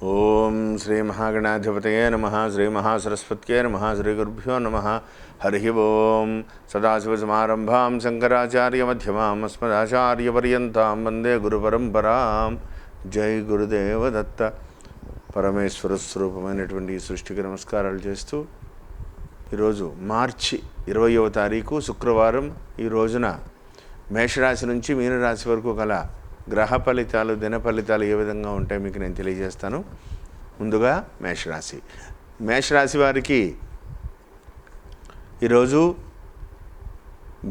ఓం శ్రీ మహాగణాధిపతయే నమః. శ్రీ మహాసరస్వత్యే నమః. శ్రీ గురుభ్యో నమః. హరి ఓం. సదాశివసమారంభాం శంకరాచార్యమధ్యమాం అస్మదాచార్యపర్యంతాం వందే గురుపరంపరాం. జై గురుదేవ దత్త. పరమేశ్వర స్వరూపమైనటువంటి ఈ సృష్టికి నమస్కారాలు చేస్తూ ఈరోజు మార్చి 20వ తారీఖు శుక్రవారం. ఈ రోజున మేషరాశి నుంచి మీనరాశి వరకు గల గ్రహ ఫలితాలు, దిన ఫలితాలు ఏ విధంగా ఉంటాయి మీకు నేను తెలియజేస్తాను. ముందుగా మేషరాశి వారికి ఈరోజు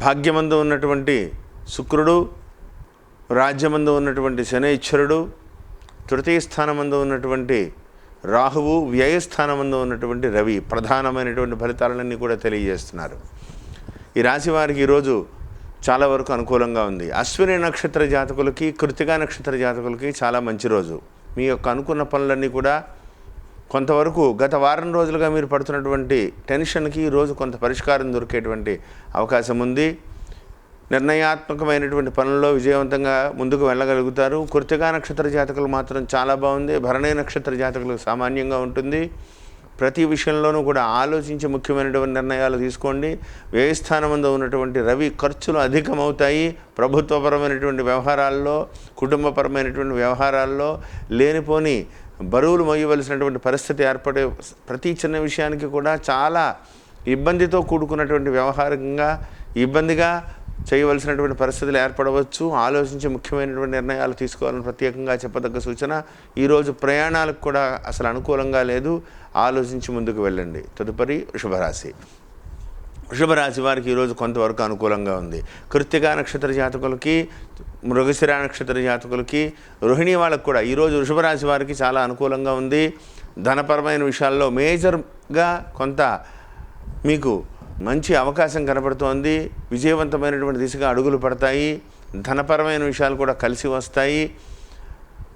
భాగ్యమందు ఉన్నటువంటి శుక్రుడు, రాజ్యమందు ఉన్నటువంటి శనైశ్వరుడు, తృతీయ స్థానమందు ఉన్నటువంటి రాహువు, వ్యయస్థానమందు ఉన్నటువంటి రవి ప్రధానమైనటువంటి ఫలితాలన్నీ కూడా తెలియజేస్తున్నారు. ఈ రాశి వారికి ఈరోజు చాలా వరకు అనుకూలంగా ఉంది. అశ్విని నక్షత్ర జాతకులకి, కృతికా నక్షత్ర జాతకులకి చాలా మంచి రోజు. మీ యొక్క అనుకున్న పనులన్నీ కూడా కొంతవరకు గత వారం రోజులుగా మీరు పడుతున్నటువంటి టెన్షన్కి ఈరోజు కొంత పరిష్కారం దొరికేటువంటి అవకాశం ఉంది. నిర్ణయాత్మకమైనటువంటి పనుల్లో విజయవంతంగా ముందుకు వెళ్ళగలుగుతారు. కృతికా నక్షత్ర జాతకులు మాత్రం చాలా బాగుంది. భరణి నక్షత్ర జాతకులకు సామాన్యంగా ఉంటుంది. ప్రతి విషయంలోనూ కూడా ఆలోచించి ముఖ్యమైనటువంటి నిర్ణయాలు తీసుకోండి. వ్యయస్థానమందు ఉన్నటువంటి రవి ఖర్చులు అధికమవుతాయి. ప్రభుత్వపరమైనటువంటి వ్యవహారాల్లో, కుటుంబపరమైనటువంటి వ్యవహారాల్లో లేనిపోని బరువులు మోయవలసినటువంటి పరిస్థితి ఏర్పడే ప్రతి చిన్న విషయానికి కూడా చాలా ఇబ్బందితో కూడుకున్నటువంటి వ్యవహారంగా ఇబ్బందిగా చేయవలసినటువంటి పరిస్థితులు ఏర్పడవచ్చు. ఆలోచించి ముఖ్యమైనటువంటి నిర్ణయాలు తీసుకోవాలని ప్రత్యేకంగా చెప్పదగ్గ సూచన. ఈరోజు ప్రయాణాలకు కూడా అసలు అనుకూలంగా లేదు. ఆలోచించి ముందుకు వెళ్ళండి. తదుపరి వృషభరాశి వారికి ఈరోజు కొంతవరకు అనుకూలంగా ఉంది. కృత్తికా నక్షత్ర జాతకులకి, మృగశిర నక్షత్ర జాతకులకి, రోహిణి వాళ్ళకు కూడా ఈరోజు వృషభరాశి వారికి చాలా అనుకూలంగా ఉంది. ధనపరమైన విషయాల్లో మేజర్గా కొంత మీకు మంచి అవకాశం కనపడుతోంది. విజయవంతమైనటువంటి దిశగా అడుగులు పడతాయి. ధనపరమైన విషయాలు కూడా కలిసి వస్తాయి.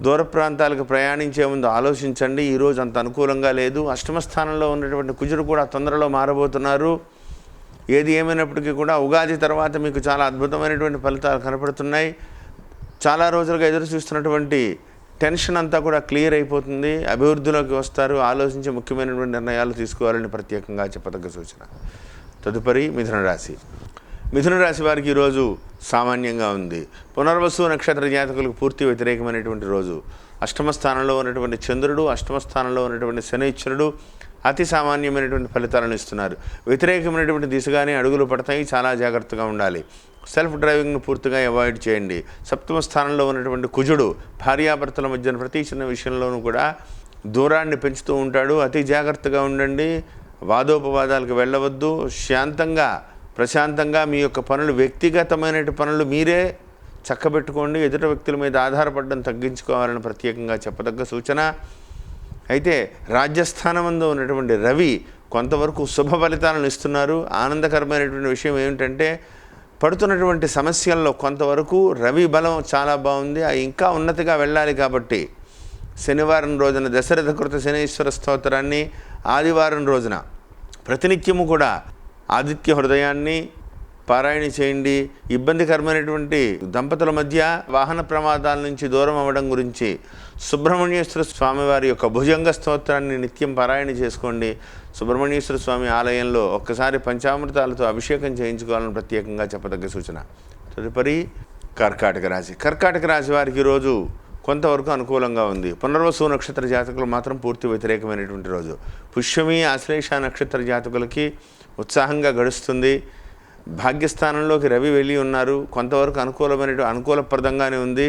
దూర ప్రాంతాలకు ప్రయాణించే ముందు ఆలోచించండి. ఈరోజు అంత అనుకూలంగా లేదు. అష్టమ స్థానంలో ఉన్నటువంటి కుజుడు కూడా తొందరలో మారబోతున్నారు. ఏది ఏమైనప్పటికీ కూడా ఉగాది తర్వాత మీకు చాలా అద్భుతమైనటువంటి ఫలితాలు కనపడుతున్నాయి. చాలా రోజులుగా ఎదురు చూస్తున్నటువంటి టెన్షన్ అంతా కూడా క్లియర్ అయిపోతుంది. అభివృద్ధిలోకి వస్తారు. ఆలోచించి ముఖ్యమైనటువంటి నిర్ణయాలు తీసుకోవాలని ప్రత్యేకంగా చెప్పదగ్గ సూచన. తదుపరి మిథున రాశి వారికి ఈరోజు సామాన్యంగా ఉంది. పునర్వసు నక్షత్ర జాతకులకు పూర్తి వ్యతిరేకమైనటువంటి రోజు. అష్టమ స్థానంలో ఉన్నటువంటి చంద్రుడు, అష్టమ స్థానంలో ఉన్నటువంటి శనైశ్వరుడు అతి సామాన్యమైనటువంటి ఫలితాలను ఇస్తున్నారు. వ్యతిరేకమైనటువంటి దిశగానే అడుగులు పడతాయి. చాలా జాగ్రత్తగా ఉండాలి. సెల్ఫ్ డ్రైవింగ్ను పూర్తిగా అవాయిడ్ చేయండి. సప్తమ స్థానంలో ఉన్నటువంటి కుజుడు భార్యాభర్తల మధ్యన ప్రతి చిన్న విషయంలోనూ కూడా దూరాన్ని పెంచుతూ ఉంటాడు. అతి జాగ్రత్తగా ఉండండి. వాదోపవాదాలకు వెళ్ళవద్దు. శాంతంగా, ప్రశాంతంగా మీ యొక్క పనులు, వ్యక్తిగతమైన పనులు మీరే చక్కబెట్టుకోండి. ఎదుట వ్యక్తుల మీద ఆధారపడడం తగ్గించుకోవాలని ప్రత్యేకంగా చెప్పదగ్గ సూచన. అయితే రాజ్యస్థానమందు ఉన్నటువంటి రవి కొంతవరకు శుభ ఫలితాలను ఇస్తున్నారు. ఆనందకరమైనటువంటి విషయం ఏమిటంటే పడుతున్నటువంటి సమస్యల్లో కొంతవరకు రవి బలం చాలా బాగుంది. ఇంకా ఉన్నతిగా వెళ్ళాలి కాబట్టి శనివారం రోజున దశరథ కృత శనీశ్వర స్తోత్రాన్ని, ఆదివారం రోజున ప్రతినిత్యము కూడా ఆదిత్య హృదయాన్ని పారాయణ చేయండి. ఇబ్బందికరమైనటువంటి దంపతుల మధ్య వాహన ప్రమాదాల నుంచి దూరం అవ్వడం గురించి సుబ్రహ్మణ్యేశ్వర స్వామివారి యొక్క భుజంగ స్తోత్రాన్ని నిత్యం పారాయణ చేసుకోండి. సుబ్రహ్మణ్యేశ్వర స్వామి ఆలయంలో ఒక్కసారి పంచామృతాలతో అభిషేకం చేయించుకోవాలని ప్రత్యేకంగా చెప్పదగ్గ సూచన. తదుపరి కర్కాటక రాశి వారికి ఈరోజు కొంతవరకు అనుకూలంగా ఉంది. పునర్వసు నక్షత్ర జాతకులు మాత్రం పూర్తి వ్యతిరేకమైనటువంటి రోజు. పుష్యమి, ఆశ్లేష నక్షత్ర జాతకులకి ఉత్సాహంగా గడుస్తుంది. భాగ్యస్థానంలోకి రవి వెళ్ళి ఉన్నారు. కొంతవరకు అనుకూలప్రదంగానే ఉంది.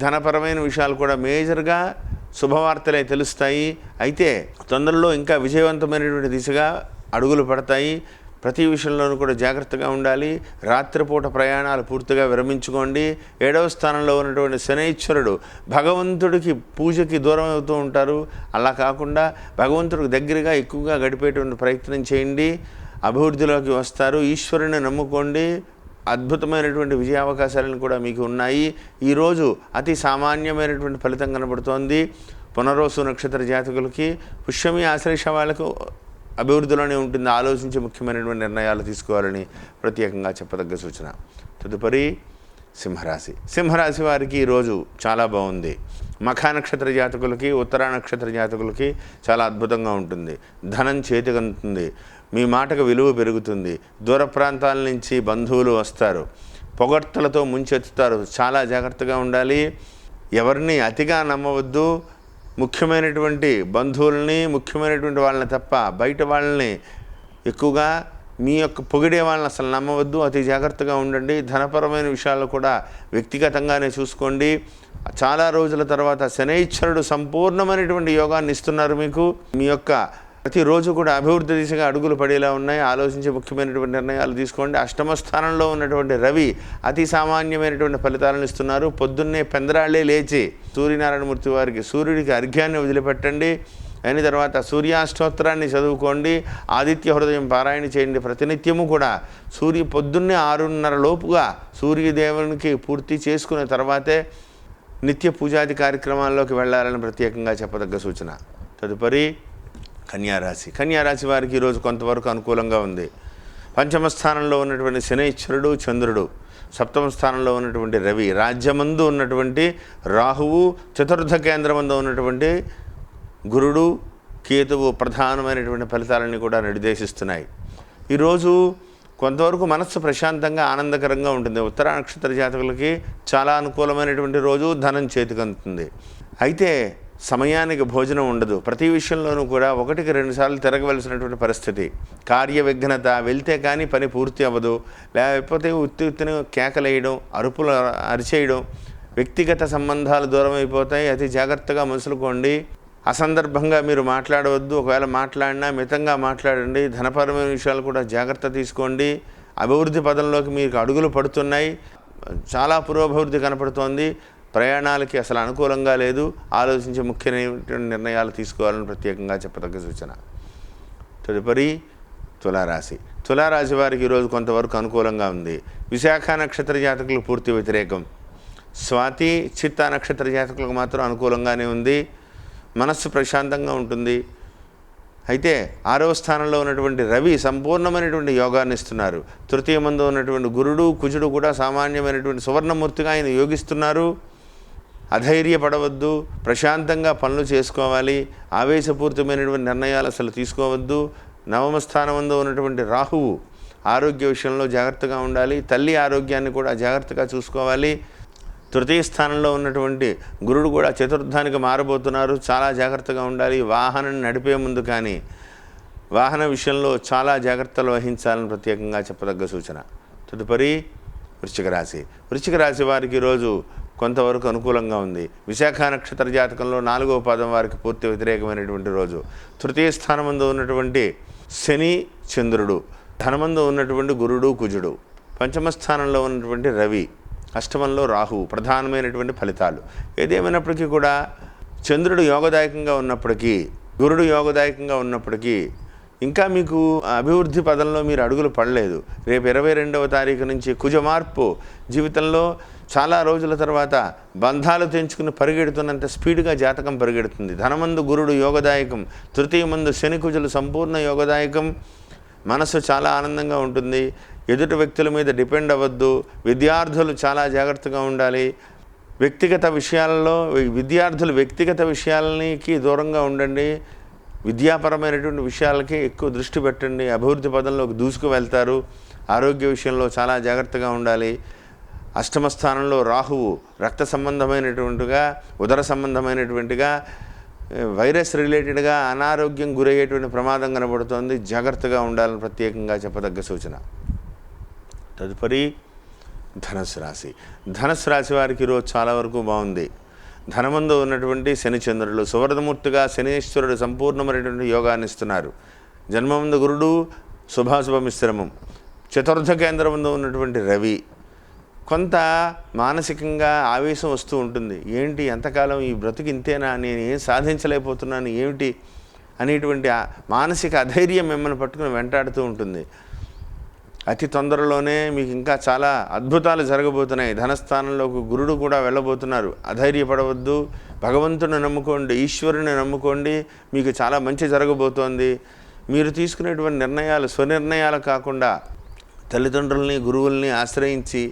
ధనపరమైన విషయాలు కూడా మేజర్గా శుభవార్తలే తెలుస్తాయి. అయితే తొందరలో ఇంకా విజయవంతమైనటువంటి దిశగా అడుగులు పడతాయి. ప్రతి విషయంలోనూ కూడా జాగ్రత్తగా ఉండాలి. రాత్రిపూట ప్రయాణాలు పూర్తిగా విరమించుకోండి. 7వ స్థానంలో ఉన్నటువంటి శనైశ్వరుడు భగవంతుడికి పూజకి దూరం అవుతూ ఉంటారు. అలా కాకుండా భగవంతుడికి దగ్గరగా ఎక్కువగా గడిపేటువంటి ప్రయత్నం చేయండి. అభివృద్ధిలోకి వస్తారు. ఈశ్వరుని నమ్ముకోండి. అద్భుతమైనటువంటి విజయావకాశాలను కూడా మీకు ఉన్నాయి. ఈరోజు అతి సామాన్యమైనటువంటి ఫలితం కనబడుతోంది. పునర్వసు నక్షత్ర జాతకులకి, పుష్యమి, ఆశ్లేష వాళ్ళకు అభివృద్ధిలోనే ఉంటుంది. ఆలోచించి ముఖ్యమైనటువంటి నిర్ణయాలు తీసుకోవాలని ప్రత్యేకంగా చెప్పదగ్గ సూచన. తదుపరి సింహరాశి వారికి ఈరోజు చాలా బాగుంది. మఖా నక్షత్ర జాతకులకి, ఉత్తరా నక్షత్ర జాతకులకి చాలా అద్భుతంగా ఉంటుంది. ధనం చేతికందుతుంది, మీ మాటకు విలువ పెరుగుతుంది. దూర ప్రాంతాల నుంచి బంధువులు వస్తారు, పొగడ్తలతో ముంచెత్తుతారు. చాలా జాగ్రత్తగా ఉండాలి. ఎవరిని అతిగా నమ్మవద్దు. ముఖ్యమైనటువంటి బంధువుల్ని, ముఖ్యమైనటువంటి వాళ్ళని తప్ప బయట వాళ్ళని ఎక్కువగా మీ యొక్క పొగిడే వాళ్ళని అసలు నమ్మవద్దు. అతి జాగ్రత్తగా ఉండండి. ధనపరమైన విషయాలు కూడా వ్యక్తిగతంగానే చూసుకోండి. చాలా రోజుల తర్వాత శనైశ్వరుడు సంపూర్ణమైనటువంటి యోగాన్ని ఇస్తున్నారు మీకు. మీ యొక్క ప్రతిరోజు కూడా అభివృద్ధి దిశగా అడుగులు పడేలా ఉన్నాయి. ఆలోచించి ముఖ్యమైనటువంటి నిర్ణయాలు తీసుకోండి. అష్టమ స్థానంలో ఉన్నటువంటి రవి అతి సామాన్యమైనటువంటి ఫలితాలను ఇస్తున్నారు. పొద్దున్నే పెందరాళ్ళే లేచి సూర్యనారాయణమూర్తి వారికి సూర్యుడికి అర్ఘ్యాన్ని వదిలిపెట్టండి. అయిన తర్వాత సూర్యాష్టోత్తరాన్ని చదువుకోండి. ఆదిత్య హృదయం పారాయణ చేయండి. ప్రతినిత్యము కూడా పొద్దున్నే 6:30 లోపుగా సూర్యదేవునికి పూర్తి చేసుకున్న తర్వాతే నిత్య పూజాది కార్యక్రమాల్లోకి వెళ్ళాలని ప్రత్యేకంగా చెప్పదగ్గ సూచన. తదుపరి కన్యారాశి వారికి ఈరోజు కొంతవరకు అనుకూలంగా ఉంది. పంచమ స్థానంలో ఉన్నటువంటి శనైశ్వరుడు, చంద్రుడు, సప్తమ స్థానంలో ఉన్నటువంటి రవి, రాజ్యమందు ఉన్నటువంటి రాహువు, చతుర్థ కేంద్రమందు ఉన్నటువంటి గురుడు, కేతువు ప్రధానమైనటువంటి ఫలితాలని కూడా నిర్దేశిస్తున్నాయి. ఈరోజు కొంతవరకు మనస్సు ప్రశాంతంగా ఆనందకరంగా ఉంటుంది. ఉత్తరా నక్షత్ర జాతకులకి చాలా అనుకూలమైనటువంటి రోజు. ధనం చేతికందుతుంది. అయితే సమయానికి భోజనం ఉండదు. ప్రతి విషయంలోనూ కూడా 1కి 2 సార్లు తిరగవలసినటువంటి పరిస్థితి. కార్య విఘ్నత. వెళ్తే కానీ పని పూర్తి అవ్వదు. లేకపోతే ఉత్తిని కేకలేయడం, అరుపులు అరిచేయడం, వ్యక్తిగత సంబంధాలు దూరం అయిపోతాయి. అతి జాగ్రత్తగా మసులుకోండి. అసందర్భంగా మీరు మాట్లాడవద్దు. ఒకవేళ మాట్లాడినా మితంగా మాట్లాడండి. ధనపరమైన విషయాలు కూడా జాగ్రత్త తీసుకోండి. అభివృద్ధి పదంలోకి మీకు అడుగులు పడుతున్నాయి. చాలా పురోభివృద్ధి కనపడుతోంది. ప్రయాణాలకి అసలు అనుకూలంగా లేదు. ఆలోచించి ముఖ్యమైనటువంటి నిర్ణయాలు తీసుకోవాలని ప్రత్యేకంగా చెప్పదగ్గ సూచన. తదుపరి తులారాశి వారికి ఈరోజు కొంతవరకు అనుకూలంగా ఉంది. విశాఖ నక్షత్ర జాతకులు పూర్తి వ్యతిరేకం. స్వాతి, చిత్తా నక్షత్ర జాతకులకు మాత్రం అనుకూలంగానే ఉంది. మనస్సు ప్రశాంతంగా ఉంటుంది. అయితే 6వ స్థానంలో ఉన్నటువంటి రవి సంపూర్ణమైనటువంటి యోగాన్ని ఇస్తున్నారు. తృతీయమందు ఉన్నటువంటి గురుడు, కుజుడు కూడా సామాన్యమైనటువంటి సువర్ణమూర్తిగా ఆయన యోగిస్తున్నారు. అధైర్యపడవద్దు. ప్రశాంతంగా పనులు చేసుకోవాలి. ఆవేశపూరితమైనటువంటి నిర్ణయాలు అసలు తీసుకోవద్దు. నవమ స్థానమందు ఉన్నటువంటి రాహువు ఆరోగ్య విషయంలో జాగ్రత్తగా ఉండాలి. తల్లి ఆరోగ్యాన్ని కూడా జాగ్రత్తగా చూసుకోవాలి. తృతీయ స్థానంలో ఉన్నటువంటి గురుడు కూడా చతుర్థానికి మారబోతున్నారు. చాలా జాగ్రత్తగా ఉండాలి. వాహనం నడిపే ముందు కానీ వాహన విషయంలో చాలా జాగ్రత్తలు వహించాలని ప్రత్యేకంగా చెప్పదగ్గ సూచన. తదుపరి వృశ్చిక రాశి వారికి ఈరోజు కొంతవరకు అనుకూలంగా ఉంది. విశాఖ నక్షత్ర జాతకంలో 4వ పాదం వారికి పూర్తి వ్యతిరేకమైనటువంటి రోజు. తృతీయ స్థానమందు ఉన్నటువంటి శని, చంద్రుడు, ధనమందు ఉన్నటువంటి గురుడు, కుజుడు, పంచమ స్థానంలో ఉన్నటువంటి రవి, అష్టమంలో రాహువు ప్రధానమైనటువంటి ఫలితాలు. ఏదేమైనప్పటికీ కూడా చంద్రుడు యోగదాయకంగా ఉన్నప్పటికీ, గురుడు యోగదాయకంగా ఉన్నప్పటికీ ఇంకా మీకు అభివృద్ధి పదంలో మీరు అడుగులు పడలేదు. రేపు 22వ తారీఖు నుంచి కుజ మార్పు జీవితంలో చాలా రోజుల తర్వాత బంధాలు తెంచుకుని పరిగెడుతున్నంత స్పీడ్గా జాతకం పరిగెడుతుంది. ధనమందు గురుడు యోగదాయకం, తృతీయమందు శని, కుజులు సంపూర్ణ యోగదాయకం. మనసు చాలా ఆనందంగా ఉంటుంది. ఎదుటి వ్యక్తుల మీద డిపెండ్ అవ్వద్దు. విద్యార్థులు చాలా జాగ్రత్తగా ఉండాలి. విద్యార్థులు వ్యక్తిగత విషయాలకి దూరంగా ఉండండి. విద్యాపరమైనటువంటి విషయాలకి ఎక్కువ దృష్టి పెట్టండి. అభివృద్ధి పదంలోకి దూసుకు వెళ్తారు. ఆరోగ్య విషయంలో చాలా జాగ్రత్తగా ఉండాలి. అష్టమ స్థానంలో రాహువు రక్త సంబంధమైనటువంటిగా, ఉదర సంబంధమైనటువంటిగా, వైరస్ రిలేటెడ్గా అనారోగ్యం గురయ్యేటువంటి ప్రమాదం కనబడుతోంది. జాగ్రత్తగా ఉండాలని ప్రత్యేకంగా చెప్పదగ్గ సూచన. తదుపరి ధనుస్సు రాశి వారికి ఈరోజు చాలా వరకు బాగుంది. ధనమందు ఉన్నటువంటి శని, చంద్రులు సువర్ణమూర్తిగా శనీశ్వరుడు సంపూర్ణమైనటువంటి యోగాన్ని ఇస్తున్నారు. జన్మమందు గురుడు శుభాశుభ మిశ్రమం. చతుర్థ కేంద్రమందు ఉన్నటువంటి రవి. కొంత మానసికంగా ఆవేశం వస్తూ ఉంటుంది. ఏంటి ఎంతకాలం ఈ బ్రతుకు ఇంతేనా, నేను ఏం సాధించలేకపోతున్నాను ఏమిటి అనేటువంటి మానసిక అధైర్యం మిమ్మల్ని పట్టుకుని వెంటాడుతూ ఉంటుంది. అతి తొందరలోనే మీకు ఇంకా చాలా అద్భుతాలు జరగబోతున్నాయి. ధనస్థానంలోకి గురుడు కూడా వెళ్ళబోతున్నారు. అధైర్యపడవద్దు. భగవంతుని నమ్ముకోండి, ఈశ్వరుని నమ్ముకోండి. మీకు చాలా మంచి జరగబోతోంది. మీరు తీసుకునేటువంటి నిర్ణయాలు స్వనిర్ణయాలు కాకుండా తల్లిదండ్రుల్ని, గురువుల్ని ఆశ్రయించి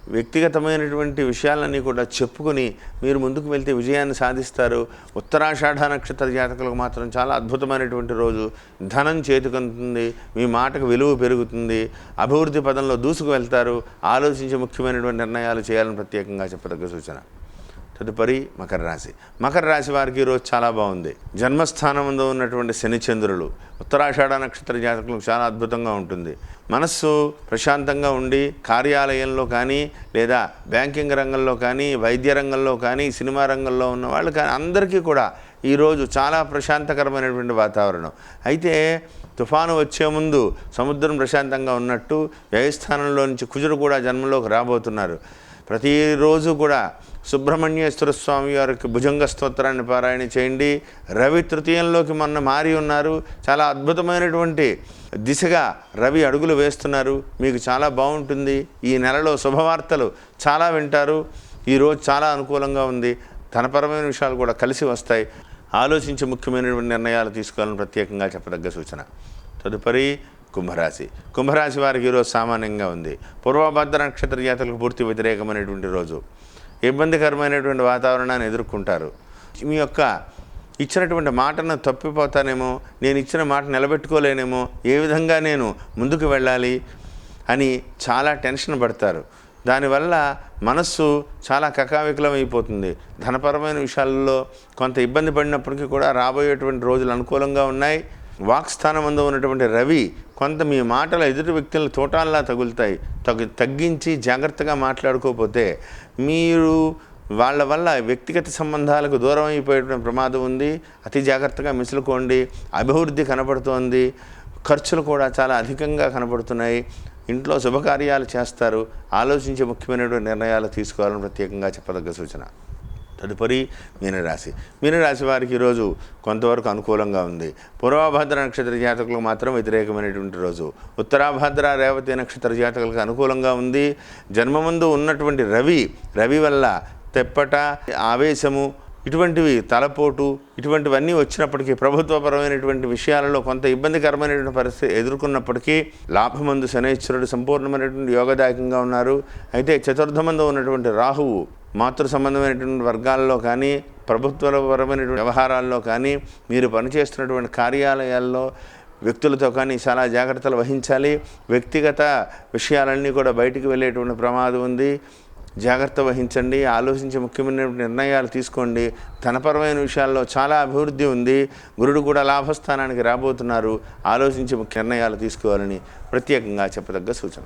వ్యక్తిగతమైనటువంటి విషయాలన్నీ కూడా చెప్పుకొని మీరు ముందుకు వెళ్తే విజయాన్ని సాధిస్తారు. ఉత్తరాషాఢ నక్షత్ర జాతకులకు మాత్రం చాలా అద్భుతమైనటువంటి రోజు. ధనం చేతికందుతుంది, మీ మాటకు విలువ పెరుగుతుంది, అభివృద్ధి పదంలో దూసుకు వెళ్తారు. ఆలోచించి ముఖ్యమైనటువంటి నిర్ణయాలు చేయాలని ప్రత్యేకంగా చెప్పదగ్గ సూచన. తదుపరి మకర రాశి. మకర రాశి వారికి ఈరోజు చాలా బాగుంది. జన్మస్థానంలో ఉన్నటువంటి శనిచంద్రులు ఉత్తరాషాఢ నక్షత్ర జాతకులకు చాలా అద్భుతంగా ఉంటుంది. మనస్సు ప్రశాంతంగా ఉండి కార్యాలయంలో కానీ లేదా బ్యాంకింగ్ రంగంలో కానీ వైద్య రంగంలో కానీ సినిమా రంగంలో ఉన్న వాళ్ళు కానీ అందరికీ కూడా ఈరోజు చాలా ప్రశాంతకరమైనటువంటి వాతావరణం. అయితే తుఫాను వచ్చే ముందు సముద్రం ప్రశాంతంగా ఉన్నట్టు వ్యయస్థానంలో నుంచి కుజుడు కూడా జన్మలోకి రాబోతున్నారు. ప్రతిరోజు కూడా సుబ్రహ్మణ్యేశ్వర స్వామి వారికి భుజంగ స్తోత్రాన్ని పారాయణ చేయండి. రవి తృతీయంలోకి మొన్న మారి ఉన్నారు. చాలా అద్భుతమైనటువంటి దిశగా రవి అడుగులు వేస్తున్నారు. మీకు చాలా బాగుంటుంది. ఈ నెలలో శుభవార్తలు చాలా వింటారు. ఈరోజు చాలా అనుకూలంగా ఉంది. ధనపరమైన విషయాలు కూడా కలిసి వస్తాయి. ఆలోచించి ముఖ్యమైనటువంటి నిర్ణయాలు తీసుకోవాలని ప్రత్యేకంగా చెప్పదగ్గ సూచన. తదుపరి కుంభరాశి. కుంభరాశి వారికి ఈరోజు సామాన్యంగా ఉంది. పూర్వభద్ర నక్షత్ర జాతకులకు పూర్తి వ్యతిరేకమైనటువంటి రోజు. ఇబ్బందికరమైనటువంటి వాతావరణాన్ని ఎదుర్కొంటారు. మీ యొక్క ఇచ్చినటువంటి మాటను తప్పిపోతానేమో, నేను ఇచ్చిన మాట నిలబెట్టుకోలేనేమో, ఏ విధంగా నేను ముందుకు వెళ్ళాలి అని చాలా టెన్షన్ పడతారు. దానివల్ల మనస్సు చాలా కకావికలం అయిపోతుంది. ధనపరమైన విషయాల్లో కొంత ఇబ్బంది పడినప్పటికీ కూడా రాబోయేటువంటి రోజులు అనుకూలంగా ఉన్నాయి. వాక్స్థానమందు ఉన్నటువంటి రవి కొంత మీ మాటల ఎదుటి వ్యక్తులను తోటాల్లా తగులుతాయి. తగ్గించి జాగ్రత్తగా మాట్లాడుకోకపోతే మీరు వాళ్ళ వల్ల వ్యక్తిగత సంబంధాలకు దూరం అయిపోయేటువంటి ప్రమాదం ఉంది. అతి జాగ్రత్తగా మిసులుకోండి. అభివృద్ధి కనపడుతోంది. ఖర్చులు కూడా చాలా అధికంగా కనపడుతున్నాయి. ఇంట్లో శుభకార్యాలు చేస్తారు. ఆలోచించి ముఖ్యమైనటువంటి నిర్ణయాలు తీసుకోవాలని ప్రత్యేకంగా చెప్పదగ్గ సూచన. తదుపరి మీనరాశి. మీనరాశి వారికి ఈరోజు కొంతవరకు అనుకూలంగా ఉంది. పూర్వభద్ర నక్షత్ర జాతకులకు మాత్రం వ్యతిరేకమైనటువంటి రోజు. ఉత్తరాభద్ర రేవతి నక్షత్ర జాతకులకు అనుకూలంగా ఉంది. జన్మమందు ఉన్నటువంటి రవి వల్ల తెప్పట, ఆవేశము, ఇటువంటివి తలపోటు ఇటువంటివన్నీ వచ్చినప్పటికీ ప్రభుత్వపరమైనటువంటి విషయాలలో కొంత ఇబ్బందికరమైనటువంటి పరిస్థితి ఎదుర్కొన్నప్పటికీ లాభమందు శనైశ్వరుడు సంపూర్ణమైనటువంటి యోగదాయకంగా ఉన్నారు. అయితే చతుర్థమందు ఉన్నటువంటి రాహువు మాతృ సంబంధమైనటువంటి వర్గాల్లో కానీ ప్రభుత్వపరమైనటువంటి వ్యవహారాల్లో కానీ మీరు పనిచేస్తున్నటువంటి కార్యాలయాల్లో వ్యక్తులతో కానీ చాలా జాగ్రత్తలు వహించాలి. వ్యక్తిగత విషయాలన్నీ కూడా బయటికి వెళ్ళేటువంటి ప్రమాదం ఉంది. జాగ్రత్త వహించండి. ఆలోచించి ముఖ్యమైన నిర్ణయాలు తీసుకోండి. ధనపరమైన విషయాల్లో చాలా అభివృద్ధి ఉంది. గురుడు కూడా లాభస్థానానికి రాబోతున్నారు. ఆలోచించి ముఖ్య నిర్ణయాలు తీసుకోవాలని ప్రత్యేకంగా చెప్పదగ్గ సూచన.